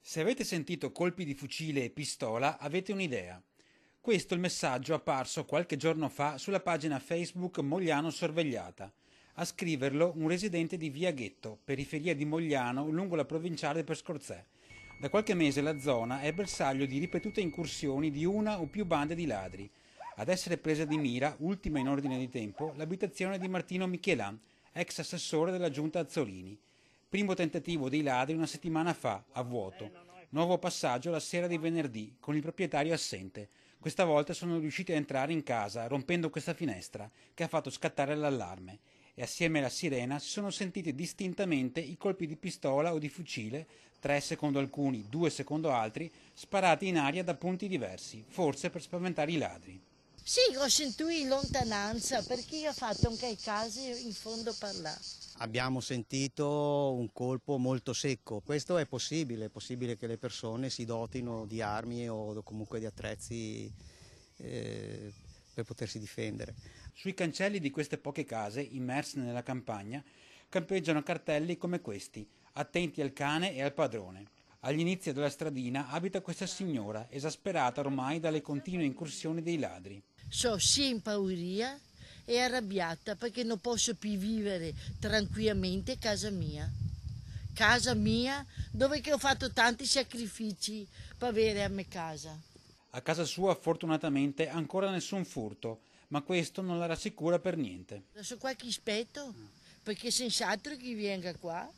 Se avete sentito colpi di fucile e pistola, avete un'idea. Questo è il messaggio apparso qualche giorno fa sulla pagina Facebook Mogliano Sorvegliata. A scriverlo un residente di Via Ghetto, periferia di Mogliano, lungo la provinciale per Scorzè. Da qualche mese la zona è bersaglio di ripetute incursioni di una o più bande di ladri. Ad essere presa di mira, ultima in ordine di tempo, l'abitazione di Martino Michelan, ex assessore della giunta Azzolini. Primo tentativo dei ladri una settimana fa, a vuoto. Nuovo passaggio la sera di venerdì, con il proprietario assente. Questa volta sono riusciti a entrare in casa, rompendo questa finestra, che ha fatto scattare l'allarme. E assieme alla sirena si sono sentiti distintamente i colpi di pistola o di fucile, 3 secondo alcuni, 2 secondo altri, sparati in aria da punti diversi, forse per spaventare i ladri. Sì, ho sentito in lontananza perché io ho fatto anche i casi in fondo per là. Abbiamo sentito un colpo molto secco. Questo è possibile che le persone si dotino di armi o comunque di attrezzi per potersi difendere. Sui cancelli di queste poche case, immerse nella campagna, campeggiano cartelli come questi: attenti al cane e al padrone. Agli inizi della stradina abita questa signora, esasperata ormai dalle continue incursioni dei ladri. Sono sia in pauria e arrabbiata perché non posso più vivere tranquillamente a casa mia. Casa mia dove che ho fatto tanti sacrifici per avere a me casa. A casa sua fortunatamente ancora nessun furto, ma questo non la rassicura per niente. Adesso qualche rispetto perché senz'altro chi venga qua.